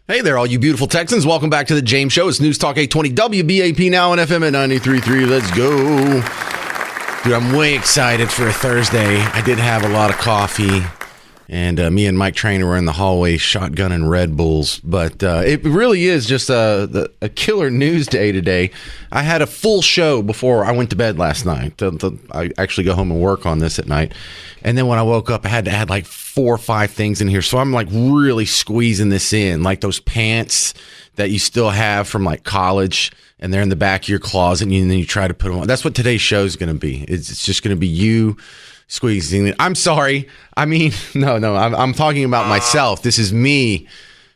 Hey there, all you beautiful Texans. Welcome back to the James Show. It's News Talk 820 WBAP now on FM at 93.3. Let's go. Dude, I'm way excited for a Thursday. I did have a lot of coffee, and me and Mike Trainer were in the hallway shotgunning Red Bulls. But it really is just a killer news day today. I had a full show before I went to bed last night. I actually go home and work on this at night. And then when I woke up, I had to add like 4 or 5 things in here. So I'm like really squeezing this in, like those pants that you still have from like college, and they're in the back of your closet, and then you try to put them on. That's what today's show is going to be. It's just going to be you squeezing it. I'm sorry. I mean, no, I'm talking about myself. This is me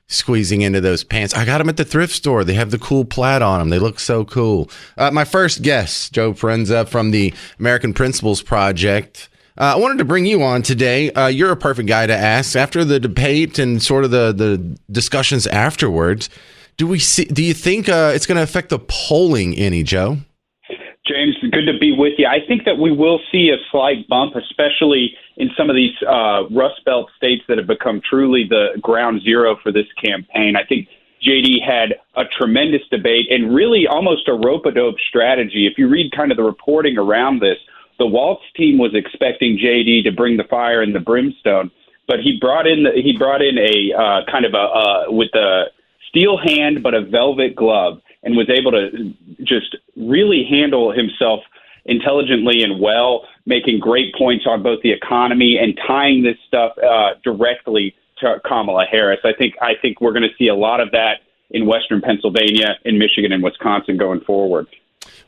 squeezing into those pants. I got them at the thrift store. They have the cool plaid on them. They look so cool. My first guest, Joe Forenza from the American Principles Project. I wanted to bring you on today. You're a perfect guy to ask. After the debate and sort of the discussions afterwards, do you think it's going to affect the polling any, Joe? James, good to be with you. I think that we will see a slight bump, especially in some of these Rust Belt states that have become truly the ground zero for this campaign. I think JD had a tremendous debate and really almost a rope-a-dope strategy. If you read kind of the reporting around this, the Waltz team was expecting JD to bring the fire and the brimstone, but he brought in a kind of with a steel hand but a velvet glove, and was able to just really handle himself intelligently and well, making great points on both the economy and tying this stuff directly to Kamala Harris. I think we're going to see a lot of that in Western Pennsylvania, in Michigan, and Wisconsin going forward.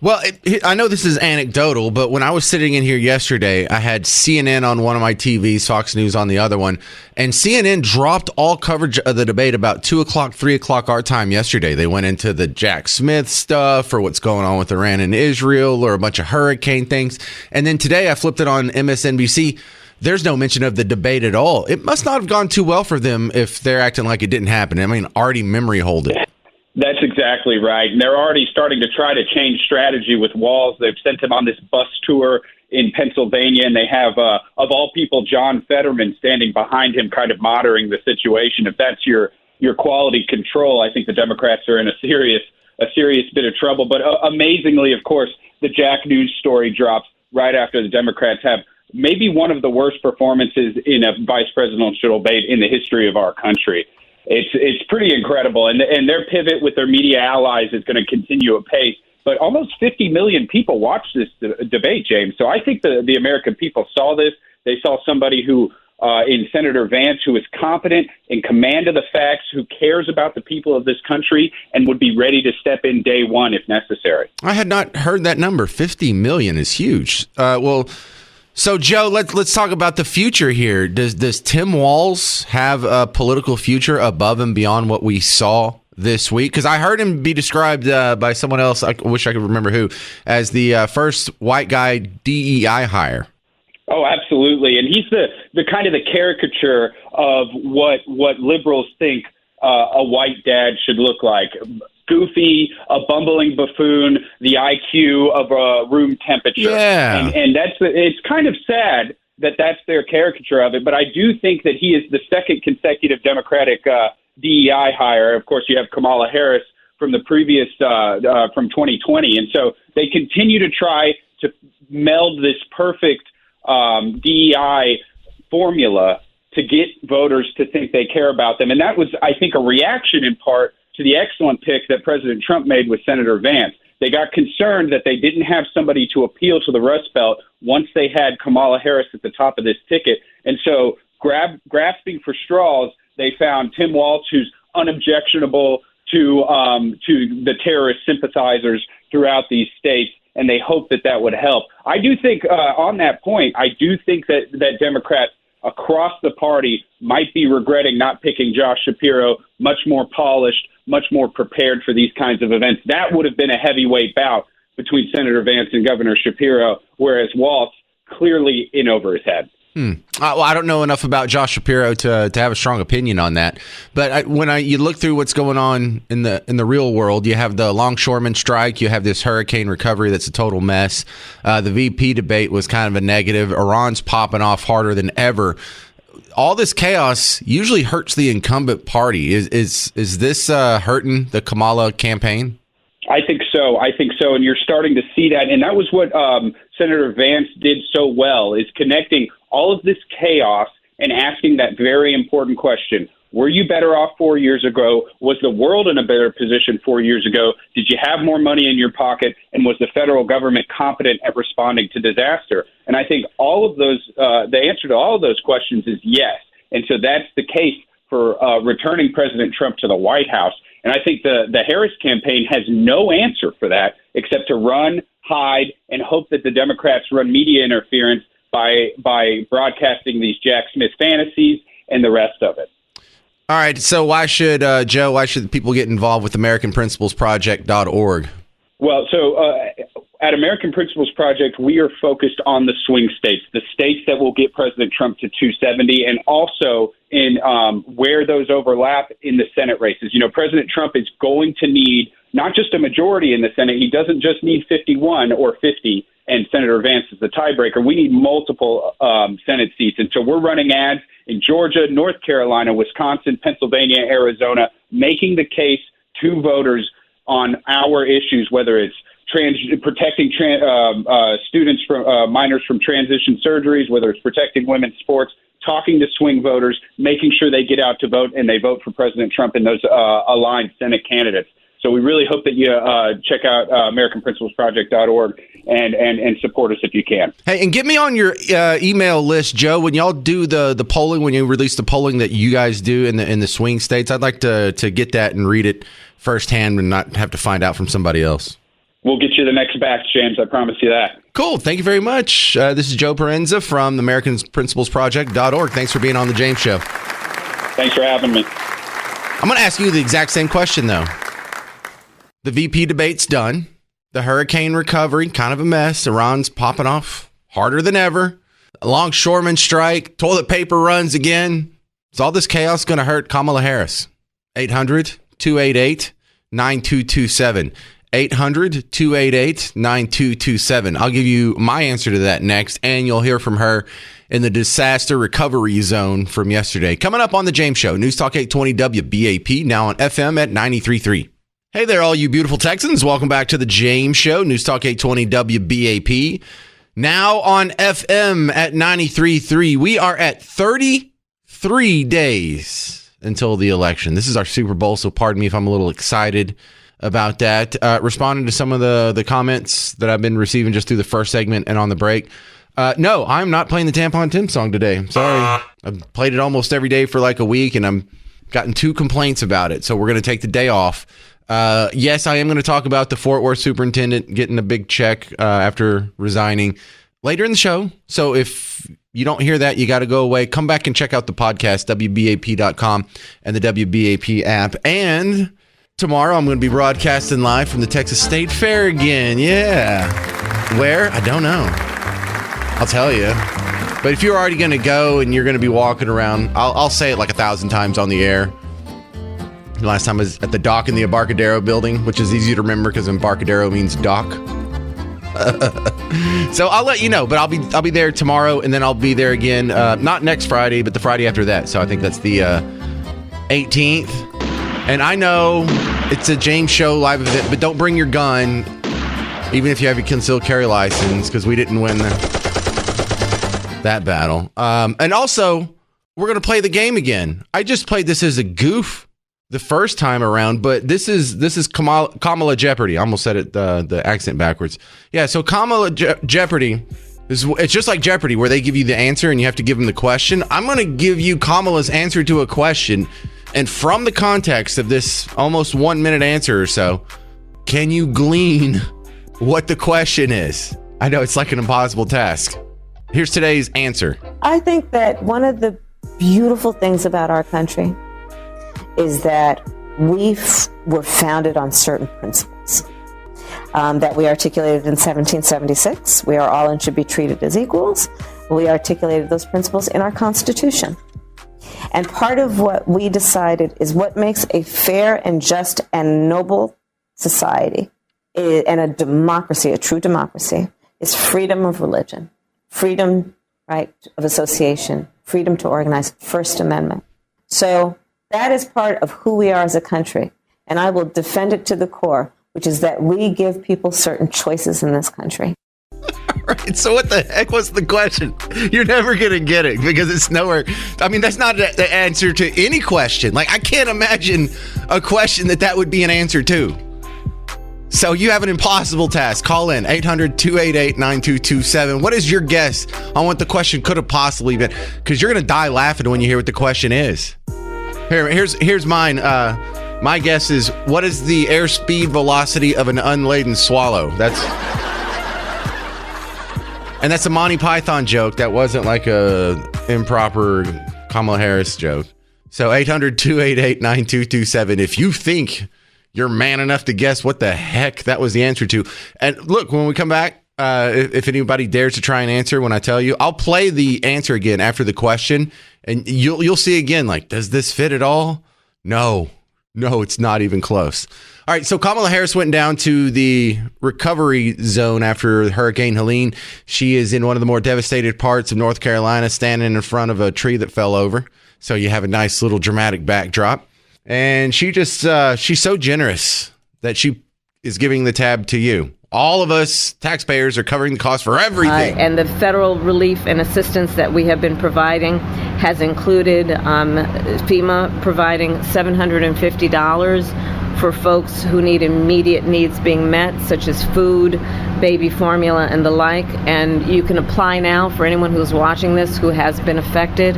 Well, I know this is anecdotal, but when I was sitting in here yesterday, I had CNN on one of my TVs, Fox News on the other one, and CNN dropped all coverage of the debate about 2 o'clock, 3 o'clock our time yesterday. They went into the Jack Smith stuff or what's going on with Iran and Israel or a bunch of hurricane things. And then today I flipped it on MSNBC. There's no mention of the debate at all. It must not have gone too well for them if they're acting like it didn't happen. I mean, already memory hold it. That's exactly right. And they're already starting to try to change strategy with Walz. They've sent him on this bus tour in Pennsylvania, and they have, of all people, John Fetterman standing behind him, kind of monitoring the situation. If that's your quality control, I think the Democrats are in a serious bit of trouble. But amazingly, of course, the Jack News story drops right after the Democrats have maybe one of the worst performances in a vice presidential debate in the history of our country. It's pretty incredible, and their pivot with their media allies is going to continue apace. But almost 50 million people watched this debate, James. So I think the American people saw this. They saw somebody who, in Senator Vance, who is competent, in command of the facts, who cares about the people of this country, and would be ready to step in day one if necessary. I had not heard that number. 50 million is huge. So, Joe, let's talk about the future here. Does Tim Walz have a political future above and beyond what we saw this week? Because I heard him be described by someone else, I wish I could remember who, as the first white guy DEI hire. Oh, absolutely. And he's the kind of the caricature of what liberals think a white dad should look like. Goofy, a bumbling buffoon, the IQ of a room temperature. Yeah. And it's kind of sad that that's their caricature of it, but I do think that he is the second consecutive Democratic DEI hire. Of course, you have Kamala Harris from the previous, from 2020, and so they continue to try to meld this perfect DEI formula to get voters to think they care about them. And that was, I think, a reaction in part to the excellent pick that President Trump made with Senator Vance. They got concerned that they didn't have somebody to appeal to the Rust Belt once they had Kamala Harris at the top of this ticket. And so grasping for straws, they found Tim Walz, who's unobjectionable to the terrorist sympathizers throughout these states, and they hope that would help. I do think on that point, I do think that Democrats across the party might be regretting not picking Josh Shapiro, much more polished, much more prepared for these kinds of events. That would have been a heavyweight bout between Senator Vance and Governor Shapiro, whereas Walz clearly in over his head. Well, I don't know enough about Josh Shapiro to have a strong opinion on that. But when you look through what's going on in the real world, you have the longshoreman strike, you have this hurricane recovery that's a total mess. The VP debate was kind of a negative. Iran's popping off harder than ever. all this chaos usually hurts the incumbent party. Is this hurting the Kamala campaign? I think so. And you're starting to see that. And that was what Senator Vance did so well, is connecting all of this chaos and asking that very important question. Were you better off 4 years ago? Was the world in a better position 4 years ago? Did you have more money in your pocket? And was the federal government competent at responding to disaster? And I think all of those, the answer to all of those questions is yes. And so that's the case for returning President Trump to the White House. And I think the Harris campaign has no answer for that except to run, hide, and hope that the Democrats run media interference by broadcasting these Jack Smith fantasies and the rest of it. All right. So why should people get involved with AmericanPrinciplesProject.org? Well, so at American Principles Project, we are focused on the swing states, the states that will get President Trump to 270, and also in where those overlap in the Senate races. You know, President Trump is going to need not just a majority in the Senate. He doesn't just need 51 or 50, and Senator Vance is the tiebreaker. We need multiple Senate seats. And so we're running ads in Georgia, North Carolina, Wisconsin, Pennsylvania, Arizona, making the case to voters on our issues, whether it's protecting students from minors from transition surgeries, whether it's protecting women's sports, talking to swing voters, making sure they get out to vote and they vote for President Trump and those aligned Senate candidates. So we really hope that you check out AmericanPrinciplesProject.org and support us if you can. Hey, and get me on your email list, Joe. When y'all do the polling, when you release the polling that you guys do in the swing states, I'd like to get that and read it firsthand and not have to find out from somebody else. We'll get you the next batch, James. I promise you that. Cool. Thank you very much. This is Joe Parenza from the AmericanPrinciplesProject.org. Thanks for being on the James Show. Thanks for having me. I'm going to ask you the exact same question, though. The VP debate's done. The hurricane recovery, kind of a mess. Iran's popping off harder than ever. A longshoreman strike. Toilet paper runs again. Is all this chaos going to hurt Kamala Harris? 800-288-9227. 800-288-9227. I'll give you my answer to that next, and you'll hear from her in the disaster recovery zone from yesterday. Coming up on The James Show, News Talk 820 WBAP, now on FM at 93.3. Hey there, all you beautiful Texans. Welcome back to The James Show, News Talk 820 WBAP, now on FM at 93.3. We are at 33 days until the election. This is our Super Bowl, so pardon me if I'm a little excited about that. Responding to some of the comments that I've been receiving just through the first segment and on the break. No, I'm not playing the Tampon Tim song today. I'm sorry. I've played it almost every day for like a week, and I'm gotten 2 complaints about it. So we're going to take the day off. Yes, I am going to talk about the Fort Worth superintendent getting a big check after resigning later in the show. So if you don't hear that, you got to go away. Come back and check out the podcast, WBAP.com and the WBAP app. And tomorrow, I'm going to be broadcasting live from the Texas State Fair again. Yeah. Where? I don't know. I'll tell you. But if you're already going to go and you're going to be walking around, I'll say it like 1,000 times on the air. The last time I was at the dock in the Embarcadero building, which is easy to remember because Embarcadero means dock. So I'll let you know, but I'll be there tomorrow, and then I'll be there again, not next Friday, but the Friday after that. So I think that's the 18th. And I know it's a James Show live event, but don't bring your gun, even if you have your concealed carry license, because we didn't win that battle. And also, we're going to play the game again. I just played this as a goof the first time around, but this is Kamala Jeopardy. I almost said it the accent backwards. Yeah, so Kamala Jeopardy. It's just like Jeopardy, where they give you the answer and you have to give them the question. I'm going to give you Kamala's answer to a question. And from the context of this almost 1 minute answer or so, can you glean what the question is? I know it's like an impossible task. Here's today's answer. I think that one of the beautiful things about our country is that we were founded on certain principles that we articulated in 1776. We are all and should be treated as equals. We articulated those principles in our Constitution. And part of what we decided is what makes a fair and just and noble society and a democracy, a true democracy, is freedom of religion, freedom, right, of association, freedom to organize, First Amendment. So that is part of who we are as a country. And I will defend it to the core, which is that we give people certain choices in this country. Right. So what the heck was the question? You're never going to get it because it's nowhere. I mean, that's not the answer to any question. Like, I can't imagine a question that would be an answer to. So you have an impossible task. Call in 800-288-9227. What is your guess on what the question could have possibly been? Because you're going to die laughing when you hear what the question is. Here's mine. My guess is, what is the airspeed velocity of an unladen swallow? And that's a Monty Python joke. That wasn't like a improper Kamala Harris joke. So 800-288-9227. If you think you're man enough to guess what the heck that was the answer to. And look, when we come back, if anybody dares to try and answer when I tell you, I'll play the answer again after the question. And you'll see again, like, does this fit at all? No, it's not even close. All right, so Kamala Harris went down to the recovery zone after Hurricane Helene. She is in one of the more devastated parts of North Carolina, standing in front of a tree that fell over. So you have a nice little dramatic backdrop. And she's so generous that she is giving the tab to you. All of us taxpayers are covering the cost for everything. And the federal relief and assistance that we have been providing has included FEMA providing $750 for folks who need immediate needs being met, such as food, baby formula, and the like. And you can apply now for anyone who's watching this who has been affected.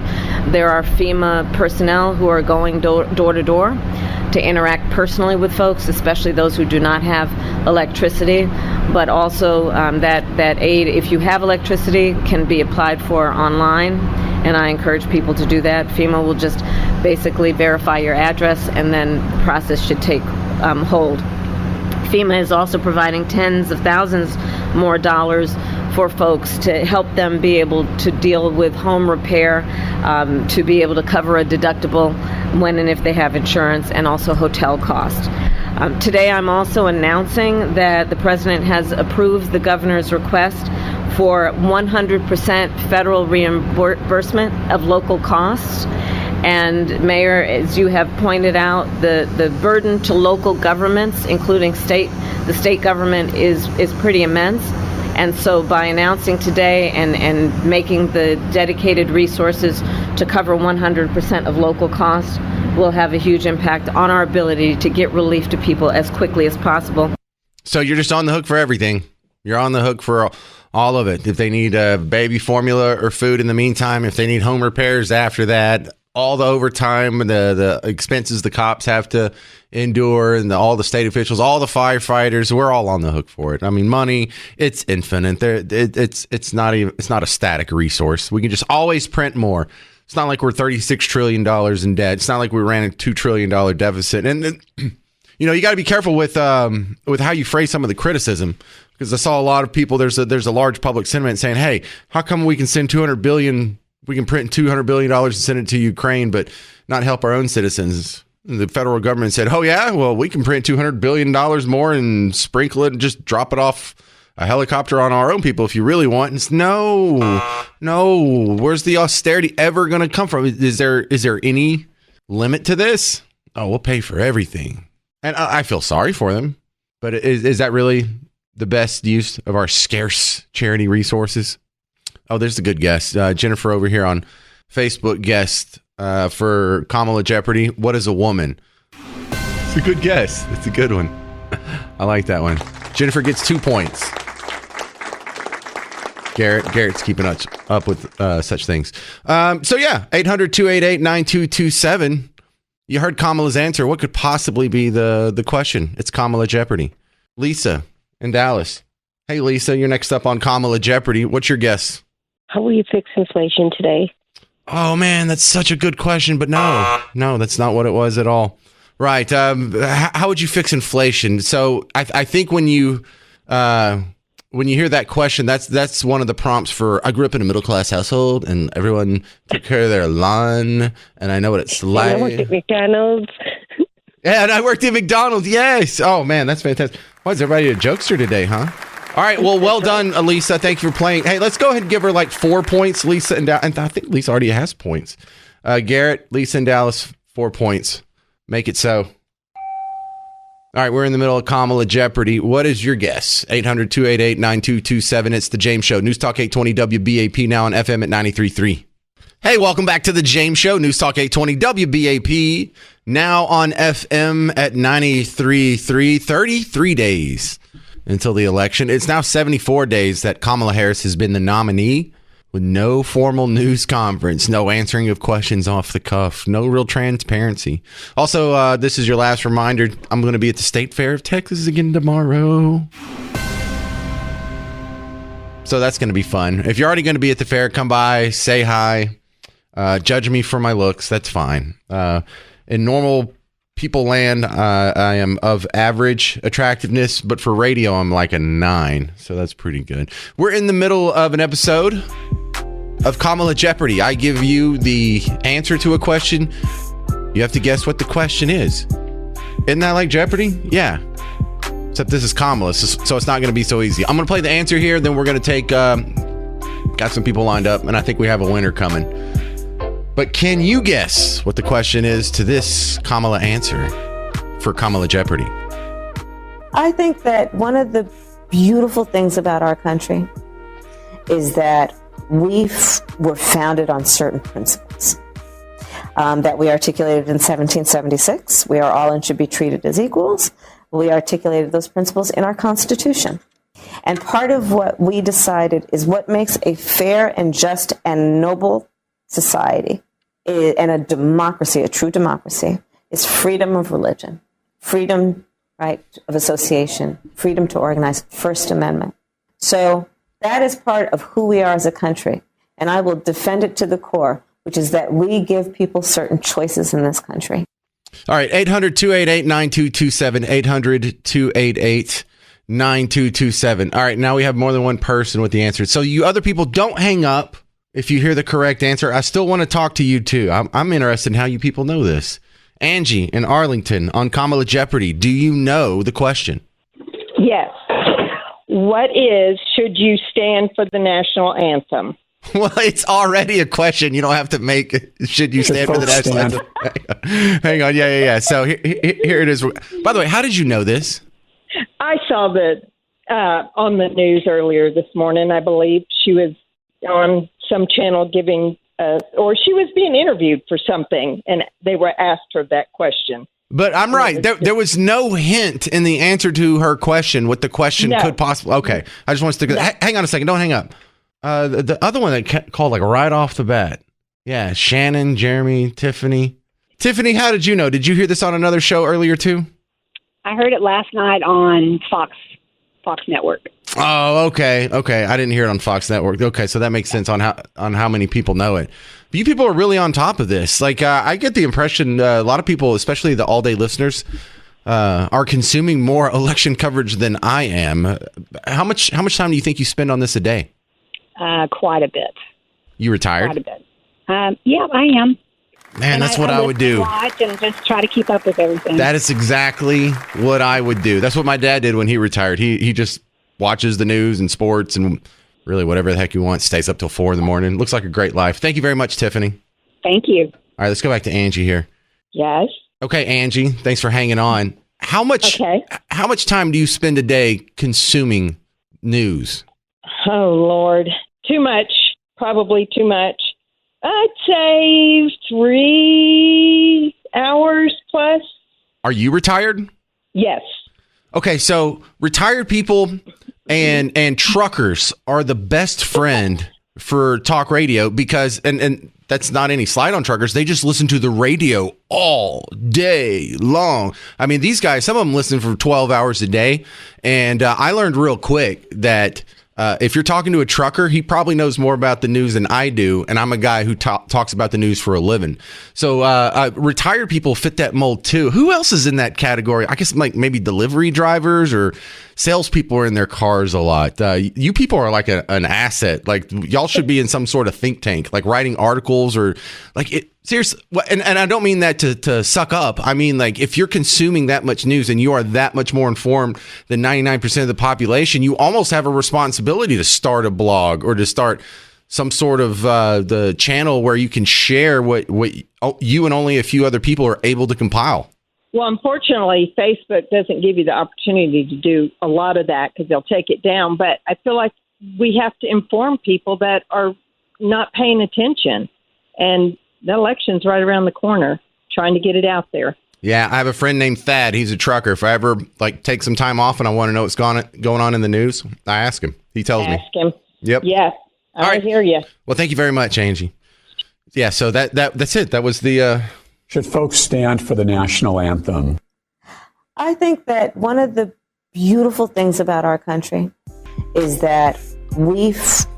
There are FEMA personnel who are going door to door to interact personally with folks, especially those who do not have electricity, but also that aid, if you have electricity, can be applied for online, and I encourage people to do that. FEMA will just basically verify your address, and then the process should take hold. FEMA is also providing tens of thousands more dollars for folks to help them be able to deal with home repair, to be able to cover a deductible when and if they have insurance, and also hotel costs. Today I'm also announcing that the President has approved the governor's request for 100% federal reimbursement of local costs. And Mayor, as you have pointed out, the burden to local governments, including the state government, is pretty immense. And so by announcing today and making the dedicated resources to cover 100% of local costs will have a huge impact on our ability to get relief to people as quickly as possible. So you're just on the hook for everything. You're on the hook for all of it. If they need baby formula or food in the meantime, if they need home repairs after that, all the overtime, the expenses the cops have to endure, and all the state officials, all the firefighters, we're all on the hook for it. I mean, money, it's infinite. It's not a static resource. We can just always print more. It's not like we're $36 trillion in debt. It's not like we ran a $2 trillion deficit. And you got to be careful with how you phrase some of the criticism, because I saw a lot of people. There's a large public sentiment saying, "Hey, how come we can send $200 billion? We can print $200 billion and send it to Ukraine, but not help our own citizens?" The federal government said, "Oh yeah, well, we can print $200 billion more and sprinkle it and just drop it off a helicopter on our own people if you really want." And it's, no. Where's the austerity ever going to come from? Is there any limit to this? Oh, we'll pay for everything. And I feel sorry for them. But is that really the best use of our scarce charity resources? Oh, there's a good guess. Jennifer over here on Facebook guessed for Kamala Jeopardy. What is a woman? It's a good guess. It's a good one. I like that one. Jennifer gets 2 points. Garrett's keeping up with such things. So yeah, 800-288-9227. You heard Kamala's answer. What could possibly be the question? It's Kamala Jeopardy. Lisa in Dallas. Hey, Lisa, you're next up on Kamala Jeopardy. What's your guess? How will you fix inflation today? Oh, man, that's such a good question. But no, that's not what it was at all. Right. How would you fix inflation? So I think when you hear that question, that's one of the prompts for, I grew up in a middle-class household, and everyone took care of their lawn, and I know what it's like. I worked at McDonald's. Yeah, and I worked at McDonald's, yes. Oh, man, that's fantastic. Why is everybody a jokester today, huh? All right. Well done, Lisa. Thank you for playing. Hey, let's go ahead and give her like 4 points, Lisa. And I think Lisa already has points. Garrett, Lisa, and Dallas, 4 points. Make it so. All right. We're in the middle of Kamala Jeopardy. What is your guess? 800-288-9227. It's the James Show. News Talk 820 WBAP, now on FM at 93.3. Hey, welcome back to the James Show. News Talk 820 WBAP, now on FM at 93.3. 33 days until the election. It's now 74 days that Kamala Harris has been the nominee, with no formal news conference, no answering of questions off the cuff, no real transparency. Also, this is your last reminder. I'm going to be at the State Fair of Texas again tomorrow. So that's going to be fun. If you're already going to be at the fair, come by, say hi. Judge me for my looks. That's fine. In normal people land, I am of average attractiveness, but for radio, I'm like a 9. So that's pretty good. We're in the middle of an episode of Kamala Jeopardy. I give you the answer to a question. You have to guess what the question is. Isn't that like Jeopardy? Yeah. Except this is Kamala, so it's not going to be so easy. I'm going to play the answer here, then we're going to take... got some people lined up, and I think we have a winner coming. But can you guess what the question is to this Kamala answer for Kamala Jeopardy? I think that one of the beautiful things about our country is that we were founded on certain principles that we articulated in 1776. We are all and should be treated as equals. We articulated those principles in our Constitution. And part of what we decided is what makes a fair and just and noble society and a democracy, a true democracy, is freedom of religion, freedom, right, of association, freedom to organize, First Amendment. So that is part of who we are as a country, and I will defend it to the core, which is that we give people certain choices in this country. All right, 800-288-9227, 800-288-9227. All right, now we have more than one person with the answer. So you other people, don't hang up if you hear the correct answer. I still want to talk to you, too. I'm interested in how you people know this. Angie in Arlington on Kamala Jeopardy. Do you know the question? Yes. What is, should you stand for the national anthem? Well, it's already a question. You don't have to make it. Should you stand for the national anthem? Hang on. Yeah. So here it is. By the way, how did you know this? I saw that on the news earlier this morning. I believe she was on some channel giving, or she was being interviewed for something, and they were asked her that question. But I'm right. There was no hint in the answer to her question what the question could possibly. Okay, I just want to stick. Hang on a second. Don't hang up. The other one that called like right off the bat. Yeah, Shannon, Jeremy, Tiffany. Tiffany, how did you know? Did you hear this on another show earlier too? I heard it last night on Fox Network. Oh, okay. I didn't hear it on Fox Network. Okay, so that makes sense on how many people know it. But you people are really on top of this. Like, I get the impression a lot of people, especially the all-day listeners, are consuming more election coverage than I am. How much time do you think you spend on this a day? Quite a bit. You retired? Quite a bit. Yeah, I am. Man, that's what I would do. Watch and just try to keep up with everything. That is exactly what I would do. That's what my dad did when he retired. He just watches the news and sports and really whatever the heck he wants. Stays up till 4 a.m. Looks like a great life. Thank you very much, Tiffany. Thank you. All right, let's go back to Angie here. Yes. Okay, Angie, thanks for hanging on. How much time do you spend a day consuming news? Oh, Lord. Too much. Probably too much. I'd say 3 hours plus. Are you retired? Yes. Okay, so retired people and truckers are the best friend for talk radio because, and that's not any slight on truckers, they just listen to the radio all day long. I mean, these guys, some of them listen for 12 hours a day, and I learned real quick that if you're talking to a trucker, he probably knows more about the news than I do, and I'm a guy who talks about the news for a living. So retired people fit that mold too. Who else is in that category? I guess like maybe delivery drivers or salespeople are in their cars a lot. You people are like an asset. Like y'all should be in some sort of think tank, like writing articles or like it. Seriously, and I don't mean that to suck up. I mean, like, if you're consuming that much news and you are that much more informed than 99% of the population, you almost have a responsibility to start a blog or to start some sort of the channel where you can share what you and only a few other people are able to compile. Well, unfortunately, Facebook doesn't give you the opportunity to do a lot of that because they'll take it down. But I feel like we have to inform people that are not paying attention. And the election's right around the corner, trying to get it out there. Yeah, I have a friend named Thad. He's a trucker. If I ever take some time off and I want to know what's going on in the news, I ask him. He tells me. Ask him. Yep. Yeah, I hear you. Well, thank you very much, Angie. Yeah, so that's it. That was the... Should folks stand for the national anthem? I think that one of the beautiful things about our country is that we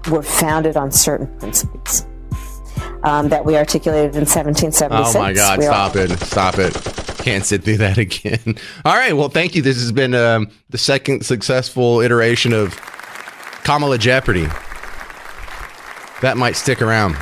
were founded on certain principles that we articulated in 1776. Oh, my God. Stop it. Can't sit through that again. All right. Well, thank you. This has been the second successful iteration of Kamala Jeopardy. That might stick around.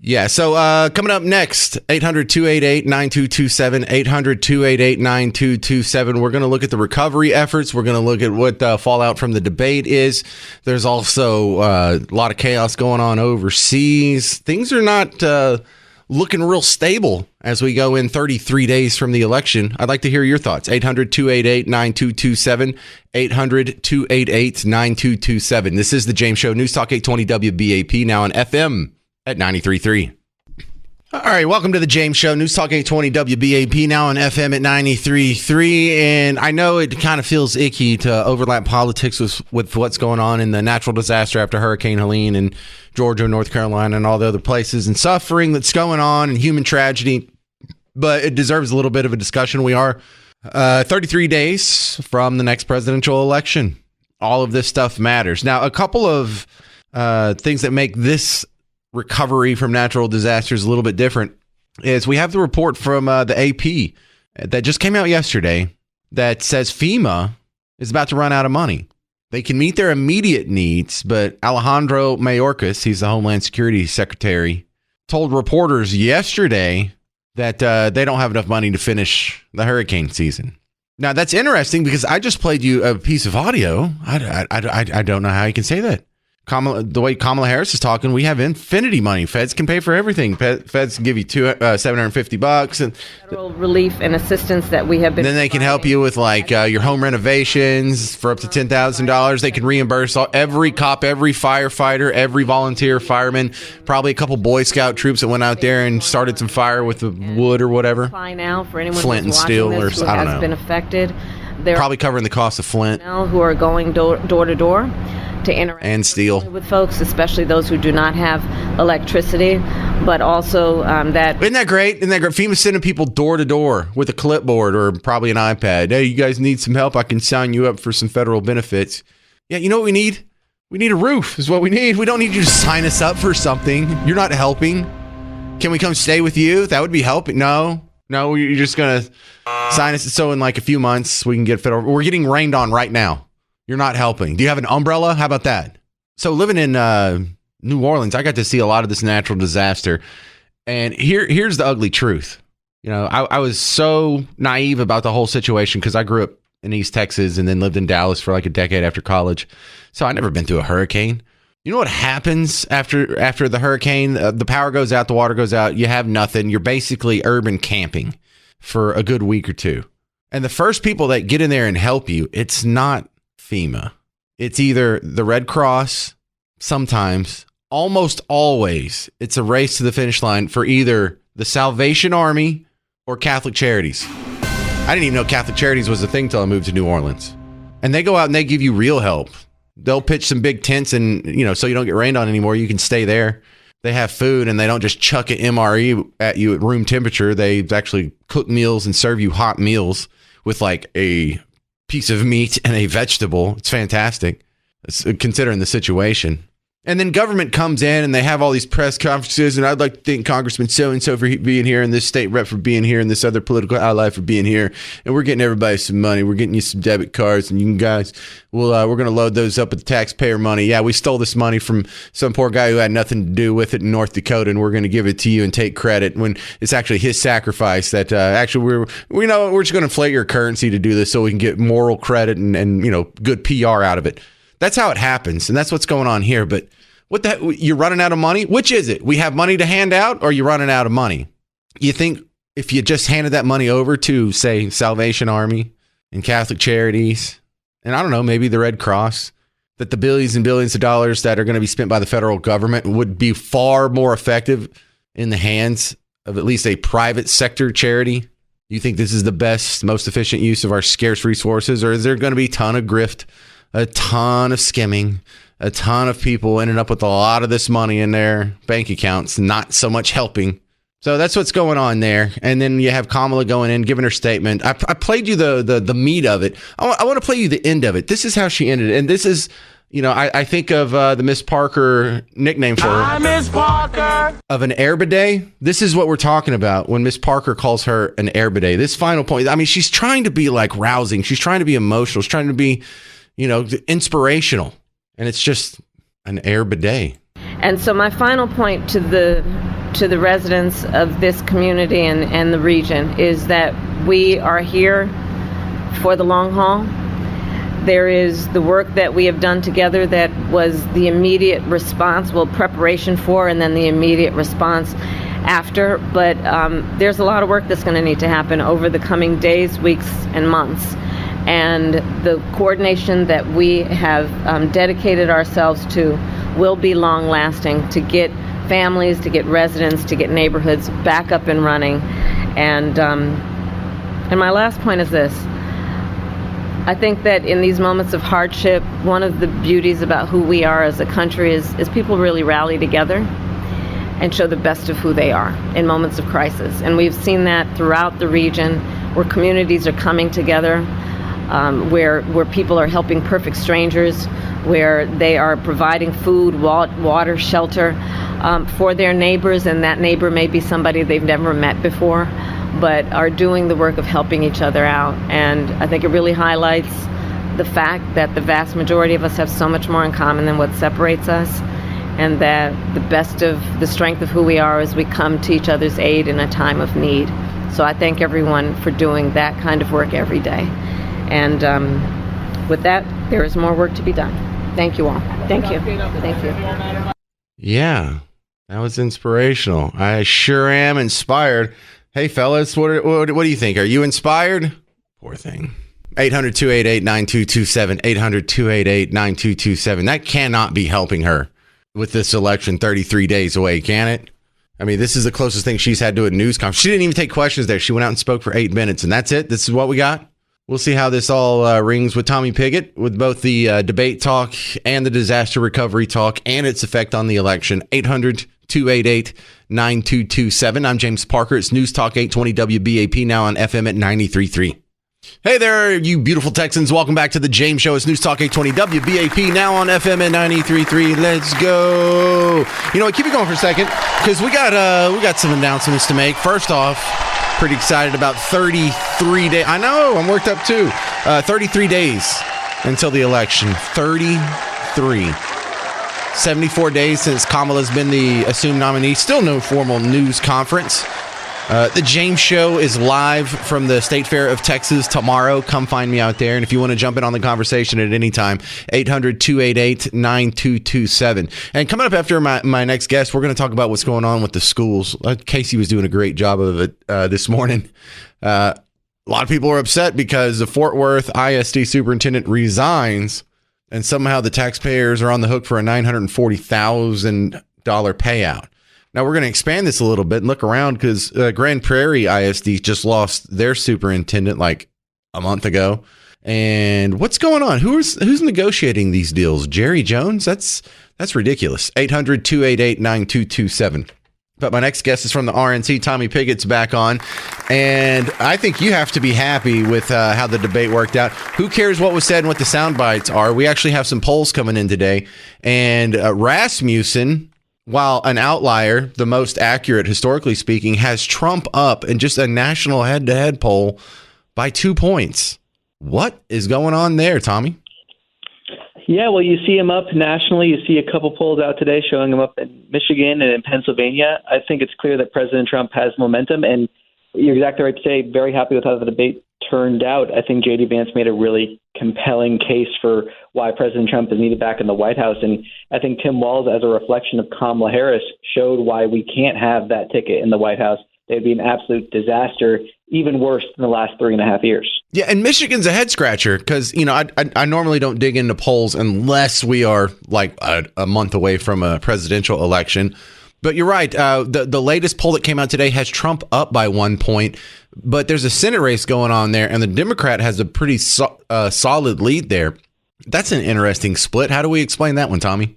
Yeah, so coming up next, 800-288-9227, 800-288-9227. We're going to look at the recovery efforts. We're going to look at what fallout from the debate is. There's also a lot of chaos going on overseas. Things are not looking real stable as we go in 33 days from the election. I'd like to hear your thoughts. 800-288-9227, 800-288-9227. This is The James Show, News Talk 820 WBAP, now on FM. At 93.3. All right, welcome to the James Show, News Talk 820 WBAP, now on FM at 93.3. And I know it kind of feels icky to overlap politics with what's going on in the natural disaster after Hurricane Helene in Georgia, North Carolina, and all the other places, and suffering that's going on and human tragedy. But it deserves a little bit of a discussion. We are 33 days from the next presidential election. All of this stuff matters. Now, a couple of things that make this recovery from natural disasters a little bit different is we have the report from the AP that just came out yesterday that says FEMA is about to run out of money. They can meet their immediate needs, but Alejandro Mayorkas, he's the Homeland Security Secretary, told reporters yesterday that they don't have enough money to finish the hurricane season. Now, that's interesting because I just played you a piece of audio. I don't know how you can say that. The way Kamala Harris is talking, we have infinity money. Feds can pay for everything. Feds can give you $750 and federal relief and assistance that we have been. Then they can help you with your home renovations for up to $10,000. They can reimburse every cop, every firefighter, every volunteer fireman, probably a couple Boy Scout troops that went out there and started some fire with the wood or whatever. Now for anyone Flint and who's steel, watching this or who I don't has know. been affected. They're probably covering the cost of Flint who are going door to door to interact and steel with folks, especially those who do not have electricity, but also that. Isn't that great? FEMA's sending people door to door with a clipboard or probably an iPad. Hey, you guys need some help? I can sign you up for some federal benefits. Yeah, you know what we need? We need a roof is what we need. We don't need you to sign us up for something. You're not helping. Can we come stay with you? That would be helping. No, you're just going to sign us. So in a few months, we can get federal. We're getting rained on right now. You're not helping. Do you have an umbrella? How about that? So living in New Orleans, I got to see a lot of this natural disaster. And here's the ugly truth. I was so naive about the whole situation because I grew up in East Texas and then lived in Dallas for a decade after college. So I'd never been through a hurricane. You know what happens after the hurricane? The power goes out, the water goes out. You have nothing. You're basically urban camping for a good week or two. And the first people that get in there and help you, it's not FEMA. It's either the Red Cross, sometimes, almost always, it's a race to the finish line for either the Salvation Army or Catholic Charities. I didn't even know Catholic Charities was a thing till I moved to New Orleans. And they go out and they give you real help. They'll pitch some big tents and, so you don't get rained on anymore. You can stay there. They have food and they don't just chuck an MRE at you at room temperature. They actually cook meals and serve you hot meals with a piece of meat and a vegetable. It's fantastic, considering the situation. And then government comes in and they have all these press conferences. And I'd like to thank Congressman so-and-so for being here and this state rep for being here and this other political ally for being here. And we're getting everybody some money. We're getting you some debit cards and you guys, we're going to load those up with taxpayer money. Yeah, we stole this money from some poor guy who had nothing to do with it in North Dakota. And we're going to give it to you and take credit when it's actually his sacrifice that actually we're just going to inflate your currency to do this so we can get moral credit and good PR out of it. That's how it happens. And that's what's going on here. But what the heck? You're running out of money? Which is it? We have money to hand out or you're running out of money? You think if you just handed that money over to, say, Salvation Army and Catholic Charities, and I don't know, maybe the Red Cross, that the billions and billions of dollars that are going to be spent by the federal government would be far more effective in the hands of at least a private sector charity? You think this is the best, most efficient use of our scarce resources? Or is there going to be a ton of grift, a ton of skimming, a ton of people ending up with a lot of this money in their bank accounts, not so much helping? So that's what's going on there. And then you have Kamala going in, giving her statement. I played you the meat of it. I want to play you the end of it. This is how she ended it. And this is, I think of the Miss Parker nickname for her. Hi, Miss Parker. Of an air bidet. This is what we're talking about when Miss Parker calls her an air bidet. This final point. I mean, she's trying to be like rousing. She's trying to be emotional. She's trying to be, inspirational. And it's just an air bidet. And so my final point to the residents of this community and the region is that we are here for the long haul. There is the work that we have done together that was the immediate response, preparation for, and then the immediate response after. But there's a lot of work that's going to need to happen over the coming days, weeks, and months. And the coordination that we have dedicated ourselves to will be long-lasting to get families, to get residents, to get neighborhoods back up and running. And my last point is this. I think that in these moments of hardship, one of the beauties about who we are as a country is people really rally together and show the best of who they are in moments of crisis. And we've seen that throughout the region where communities are coming together. Where people are helping perfect strangers, where they are providing food, water, shelter for their neighbors, and that neighbor may be somebody they've never met before, but are doing the work of helping each other out. And I think it really highlights the fact that the vast majority of us have so much more in common than what separates us, and that the best of the strength of who we are is we come to each other's aid in a time of need. So I thank everyone for doing that kind of work every day. And with that, there is more work to be done. Thank you all. Thank you. Thank you. Yeah, that was inspirational. I sure am inspired. Hey, fellas, what do you think? Are you inspired? Poor thing. 800-288-9227. 800-288-9227. That cannot be helping her with this election 33 days away, can it? I mean, this is the closest thing she's had to a news conference. She didn't even take questions there. She went out and spoke for 8 minutes, and that's it. This is what we got. We'll see how this all rings with Tommy Pigott, with both the debate talk and the disaster recovery talk and its effect on the election. 800-288-9227. I'm James Parker. It's News Talk 820 WBAP, now on FM at 93.3. Hey there, you beautiful Texans. Welcome back to the James Show. It's News Talk 820 WBAP, now on FM at 93.3. Let's go. You know what? Keep it going for a second, because we got some announcements to make. First off, pretty excited about 33 days. I know, I'm worked up too. 33 days until the election. 33. 74 days since Kamala's been the assumed nominee. Still no formal news conference. The James Show is live from the State Fair of Texas tomorrow. Come find me out there. And if you want to jump in on the conversation at any time, 800-288-9227. And coming up after my next guest, we're going to talk about what's going on with the schools. Casey was doing a great job of it this morning. A lot of people are upset because the Fort Worth ISD superintendent resigns, and somehow the taxpayers are on the hook for a $940,000 payout. Now, we're going to expand this a little bit and look around, because Grand Prairie ISD just lost their superintendent like a month ago. And what's going on? Who's negotiating these deals? Jerry Jones? That's ridiculous. 800-288-9227. But my next guest is from the RNC. Tommy Piggott's back on. And I think you have to be happy with how the debate worked out. Who cares what was said and what the sound bites are? We actually have some polls coming in today. And Rasmussen, while an outlier, the most accurate historically speaking, has Trump up in just a national head-to-head poll by 2 points. What is going on there, Tommy? Yeah, well, you see him up nationally. You see a couple polls out today showing him up in Michigan and in Pennsylvania. I think it's clear that President Trump has momentum, and you're exactly right to say, very happy with how the debate turned out. I think J.D. Vance made a really compelling case for why President Trump is needed back in the White House, and I think Tim Walz, as a reflection of Kamala Harris, showed why we can't have that ticket in the White House. They'd be an absolute disaster, even worse than the last 3.5 years. Yeah, and Michigan's a head scratcher because, I normally don't dig into polls unless we are like a month away from a presidential election. But you're right. The latest poll that came out today has Trump up by 1 point, but there's a Senate race going on there, and the Democrat has a pretty solid lead there. That's an interesting split. How do we explain that one, Tommy?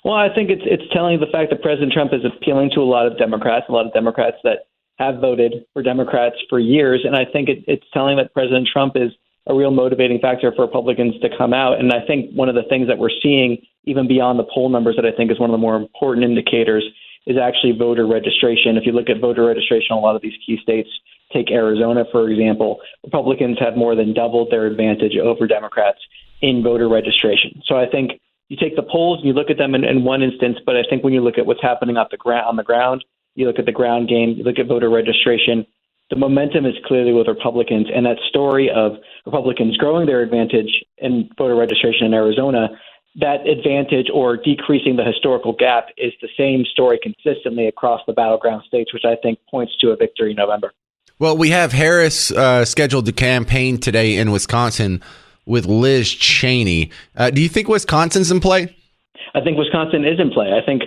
Well, I think it's telling the fact that President Trump is appealing to a lot of Democrats that have voted for Democrats for years. And I think it's telling that President Trump is a real motivating factor for Republicans to come out. And I think one of the things that we're seeing, even beyond the poll numbers, that I think is one of the more important indicators is actually voter registration. If you look at voter registration in a lot of these key states, take Arizona, for example, Republicans have more than doubled their advantage over Democrats in voter registration. So I think you take the polls and you look at them in one instance, but I think when you look at what's happening on the ground, you look at the ground game, you look at voter registration, the momentum is clearly with Republicans. And that story of Republicans growing their advantage in voter registration in Arizona, that advantage or decreasing the historical gap is the same story consistently across the battleground states, which I think points to a victory in November. Well, we have Harris scheduled to campaign today in Wisconsin with Liz Cheney. Do you think Wisconsin's in play? I think Wisconsin is in play. I think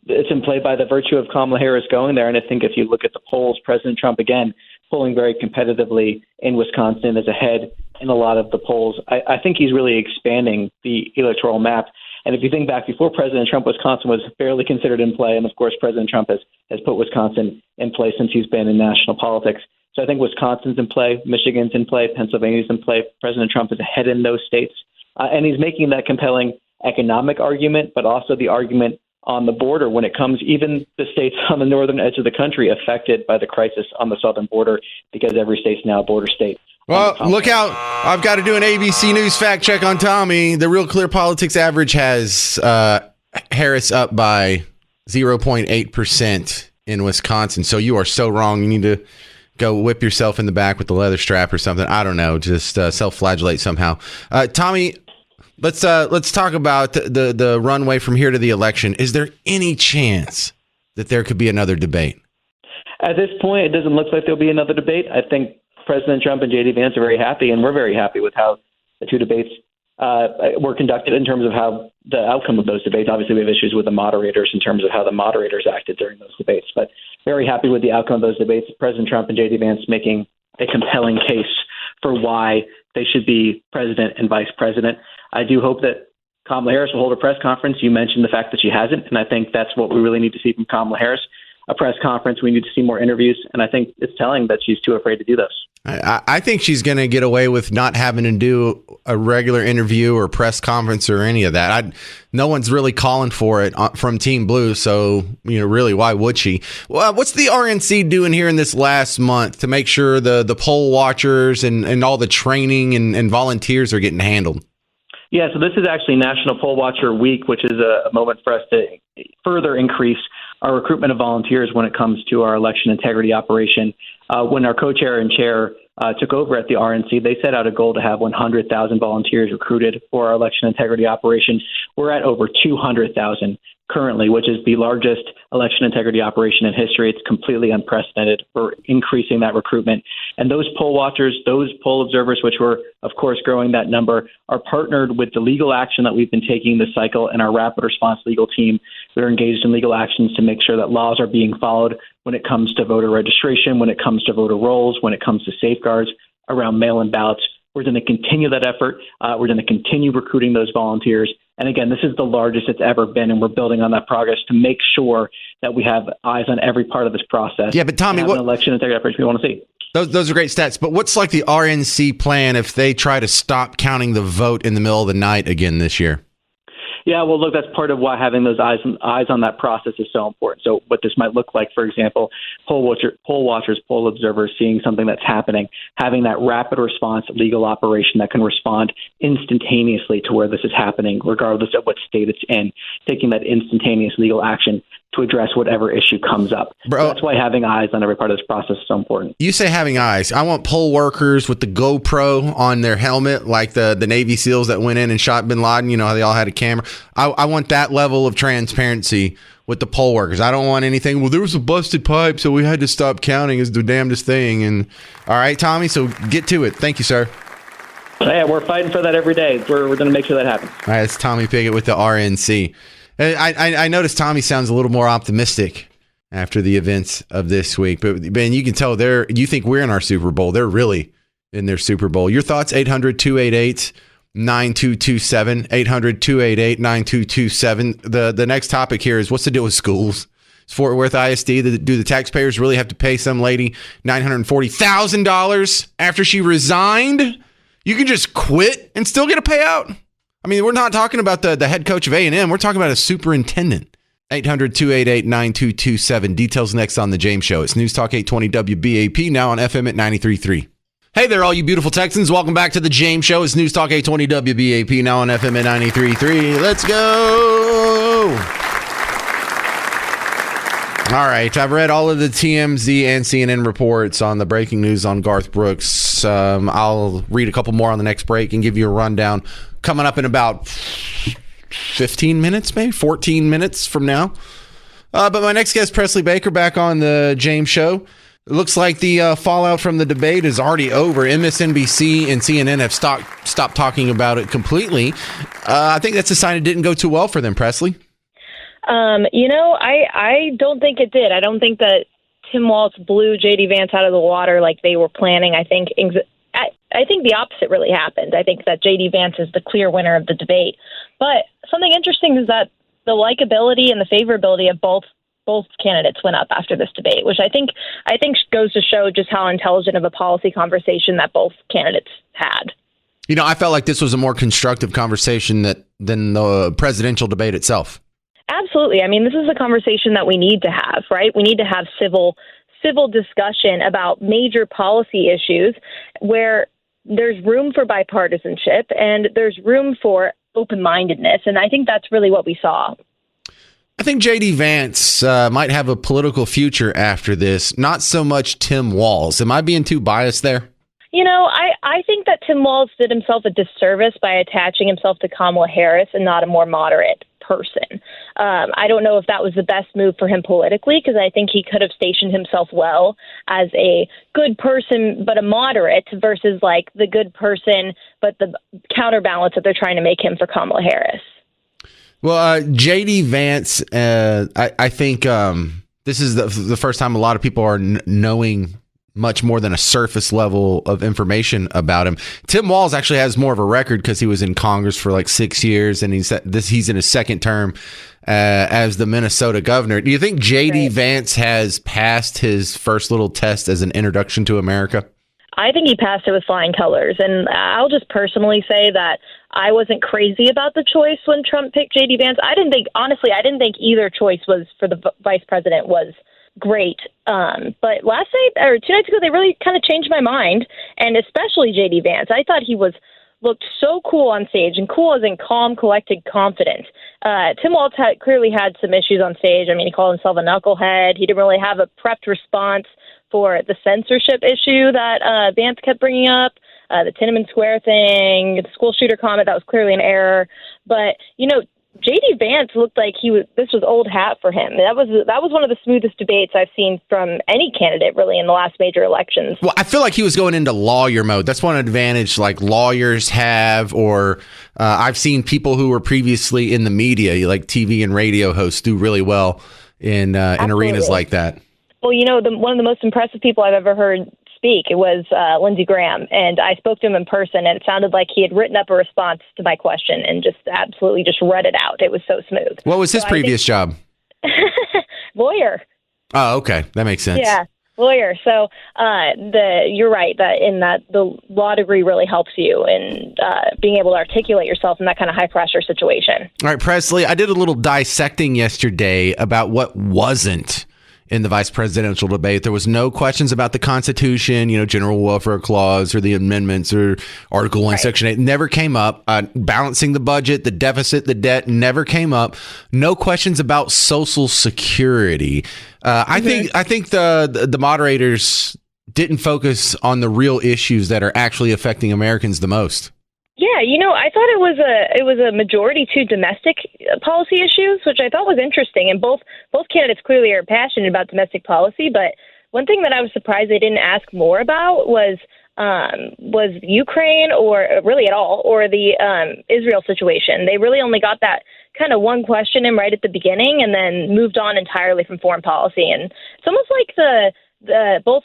it's in play by the virtue of Kamala Harris going there. And I think if you look at the polls, President Trump, again, polling very competitively in Wisconsin, is ahead in a lot of the polls. I think he's really expanding the electoral map. And if you think back, before President Trump, Wisconsin was barely considered in play. And of course, President Trump has put Wisconsin in play since he's been in national politics. So I think Wisconsin's in play, Michigan's in play, Pennsylvania's in play. President Trump is ahead in those states. And he's making that compelling economic argument, but also the argument on the border when it comes, even the states on the northern edge of the country affected by the crisis on the southern border, because every state's now a border state. Well, look out. I've got to do an ABC News fact check on Tommy. The Real Clear Politics average has Harris up by 0.8% in Wisconsin. So you are so wrong. You need to go whip yourself in the back with the leather strap or something. I don't know. Just self-flagellate somehow. Tommy, let's talk about the runway from here to the election. Is there any chance that there could be another debate? At this point, it doesn't look like there'll be another debate. I think President Trump and J.D. Vance are very happy, and we're very happy with how the two debates were conducted in terms of how the outcome of those debates. Obviously, we have issues with the moderators in terms of how the moderators acted during those debates, but very happy with the outcome of those debates. President Trump and J.D. Vance making a compelling case for why they should be president and vice president. I do hope that Kamala Harris will hold a press conference. You mentioned the fact that she hasn't, and I think that's what we really need to see from Kamala Harris. A press conference. We need to see more interviews, and I think it's telling that she's too afraid to do this. I think she's going to get away with not having to do a regular interview or press conference or any of that. No one's really calling for it from Team Blue, so really, why would she? Well, what's the RNC doing here in this last month to make sure the poll watchers and all the training and volunteers are getting handled? Yeah, so this is actually National Poll Watcher Week, which is a moment for us to further increase our recruitment of volunteers when it comes to our election integrity operation. When our co-chair and chair took over at the RNC, they set out a goal to have 100,000 volunteers recruited for our election integrity operation. We're at over 200,000 currently, which is the largest election integrity operation in history. It's completely unprecedented. We're increasing that recruitment. And those poll watchers, those poll observers, which were, of course, growing that number, are partnered with the legal action that we've been taking this cycle and our rapid response legal team. We're engaged in legal actions to make sure that laws are being followed when it comes to voter registration, when it comes to voter rolls, when it comes to safeguards around mail-in ballots. We're going to continue that effort. We're going to continue recruiting those volunteers. And again, this is the largest it's ever been, and we're building on that progress to make sure that we have eyes on every part of this process. Yeah, but Tommy, what an election integrity we want to see. Those are great stats, but what's like the RNC plan if they try to stop counting the vote in the middle of the night again this year? Yeah, well, look, that's part of why having those eyes on that process is so important. So what this might look like, for example, poll watchers, poll observers seeing something that's happening, having that rapid response legal operation that can respond instantaneously to where this is happening, regardless of what state it's in, taking that instantaneous legal action to address whatever issue comes up. Bro, that's why having eyes on every part of this process is so important. You say having eyes. I want poll workers with the GoPro on their helmet, like the Navy SEALs that went in and shot bin Laden. You know how they all had a camera. I want that level of transparency with the poll workers. I don't want anything, well, there was a busted pipe, so we had to stop counting is the damnedest thing. And all right, Tommy, so get to it. Thank you, sir. Yeah, we're fighting for that every day. We're going to make sure that happens. All right, it's Tommy Pickett with the RNC. I noticed Tommy sounds a little more optimistic after the events of this week. But, Ben, you can tell you think we're in our Super Bowl. They're really in their Super Bowl. Your thoughts, 800-288-9227, 800-288-9227. The next topic here is what's the deal with schools? Is Fort Worth ISD, do the taxpayers really have to pay some lady $940,000 after she resigned? You can just quit and still get a payout? I mean, we're not talking about the head coach of A&M. We're talking about a superintendent. 800-288-9227. Details next on The James Show. It's News Talk 820 WBAP, now on FM at 93.3. Hey there, all you beautiful Texans. Welcome back to The James Show. It's News Talk 820 WBAP, now on FM at 93.3. Let's go! All right, I've read all of the TMZ and CNN reports on the breaking news on Garth Brooks. I'll read a couple more on the next break and give you a rundown coming up in about 15 minutes, maybe 14 minutes from now. But my next guest, Presley Baker, back on the James Show. It looks like the fallout from the debate is already over. MSNBC and CNN have stopped talking about it completely. I think that's a sign it didn't go too well for them, Presley. I don't think it did. I don't think that Tim Walz blew J.D. Vance out of the water like they were planning. I think the opposite really happened. I think that J.D. Vance is the clear winner of the debate. But something interesting is that the likability and the favorability of both candidates went up after this debate, which I think goes to show just how intelligent of a policy conversation that both candidates had. You know, I felt like this was a more constructive conversation than the presidential debate itself. Absolutely. I mean, this is a conversation that we need to have, right? We need to have civil discussion about major policy issues where there's room for bipartisanship and there's room for open-mindedness. And I think that's really what we saw. I think J.D. Vance might have a political future after this, not so much Tim Walz. Am I being too biased there? You know, I think that Tim Walz did himself a disservice by attaching himself to Kamala Harris and not a more moderate person. I don't know if that was the best move for him politically, because I think he could have stationed himself well as a good person, but a moderate versus like the good person, but the counterbalance that they're trying to make him for Kamala Harris. Well, J.D. Vance, I think this is the first time a lot of people are knowing much more than a surface level of information about him. Tim Walz actually has more of a record because he was in Congress for like 6 years, and he's in his second term as the Minnesota governor. Do you think J.D. Vance has passed his first little test as an introduction to America? I think he passed it with flying colors. And I'll just personally say that I wasn't crazy about the choice when Trump picked J.D. Vance. I didn't think either choice was for the vice president was great. But last night or 2 nights ago, they really kind of changed my mind, and especially J.D. Vance. I thought he looked so cool on stage, and cool as in calm, collected, confident. Tim Walz clearly had some issues on stage. I mean, he called himself a knucklehead. He didn't really have a prepped response for the censorship issue that Vance kept bringing up, the Tiananmen Square thing, the school shooter comment, that was clearly an error. But, you know, J.D. Vance looked like this was old hat for him. That was one of the smoothest debates I've seen from any candidate really in the last major elections. Well, I feel like he was going into lawyer mode. That's one advantage like lawyers have, or I've seen people who were previously in the media, like TV and radio hosts, do really well in arenas like that. Well, you know, one of the most impressive people I've ever heard speak. It was Lindsey Graham, and I spoke to him in person, and it sounded like he had written up a response to my question and just absolutely just read it out. It was so smooth. What was his previous job? Lawyer. Oh, okay. That makes sense. Yeah, lawyer. So you're right that in that the law degree really helps you in being able to articulate yourself in that kind of high pressure situation. All right, Presley, I did a little dissecting yesterday about what wasn't in the vice presidential debate. There was no questions about the Constitution, general welfare clause or the amendments or Article 1, Section 8. Never came up. Balancing the budget, the deficit, the debt never came up. No questions about Social Security. I think the moderators didn't focus on the real issues that are actually affecting Americans the most. Yeah, I thought it was a majority to domestic policy issues, which I thought was interesting. And both candidates clearly are passionate about domestic policy. But one thing that I was surprised they didn't ask more about was Ukraine, or really at all, or the Israel situation. They really only got that kind of one question in right at the beginning, and then moved on entirely from foreign policy. And it's almost like both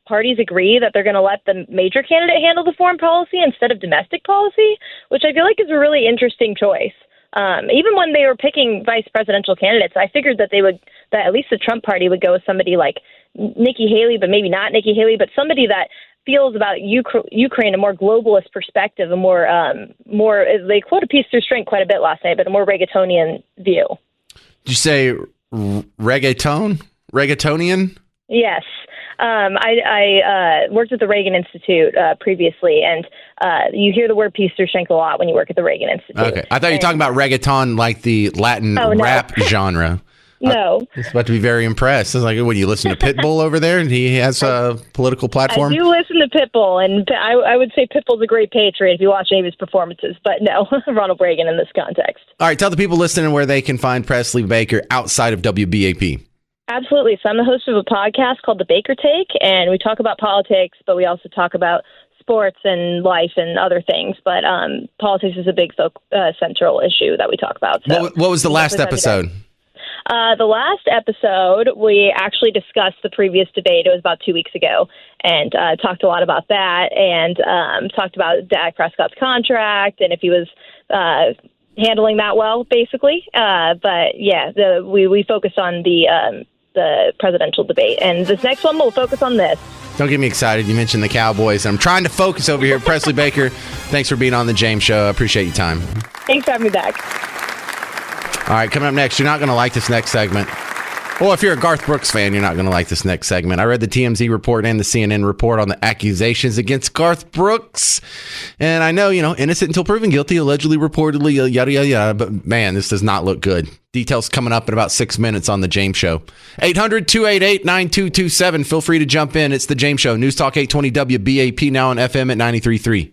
parties agree that they're going to let the major candidate handle the foreign policy instead of domestic policy, which I feel like is a really interesting choice. Even when they were picking vice presidential candidates, I figured that that at least the Trump party would go with somebody like Nikki Haley, but maybe not Nikki Haley, but somebody that feels about Ukraine a more globalist perspective, a more they quoted peace through strength quite a bit last night, but a more Reggaetonian view. Did you say Reggaetonian? Yes. I worked at the Reagan Institute previously, and you hear the word peace through strength a lot when you work at the Reagan Institute. Okay. I thought you were talking about reggaeton, like the Latin rap genre. No. I was about to be very impressed. I was like, what, do you listen to Pitbull over there? And he has a political platform? I do listen to Pitbull, and I would say Pitbull's a great patriot if you watch any of his performances, but no, Ronald Reagan in this context. All right, tell the people listening where they can find Presley Baker outside of WBAP. Absolutely. So I'm the host of a podcast called The Baker Take, and we talk about politics, but we also talk about sports and life and other things. But politics is a big central issue that we talk about. So what was the last episode? The last episode, we actually discussed the previous debate. It was about 2 weeks ago, and talked a lot about that, and talked about Dak Prescott's contract and if he was handling that well, basically. But yeah, we focused on the presidential debate, and this next one we'll focus on this. Don't get me excited. You mentioned the Cowboys. I'm trying to focus over here. Presley Baker, thanks for being on the James Show. I appreciate your time. Thanks for having me back. All right, coming up next, you're not going to like this next segment. Well, if you're a Garth Brooks fan, you're not going to like this next segment. I read the TMZ report and the CNN report on the accusations against Garth Brooks. And I know, innocent until proven guilty, allegedly, reportedly, yada, yada, yada. But man, this does not look good. Details coming up in about 6 minutes on The James Show. 800-288-9227. Feel free to jump in. It's The James Show. News Talk 820 WBAP, now on FM at 93.3.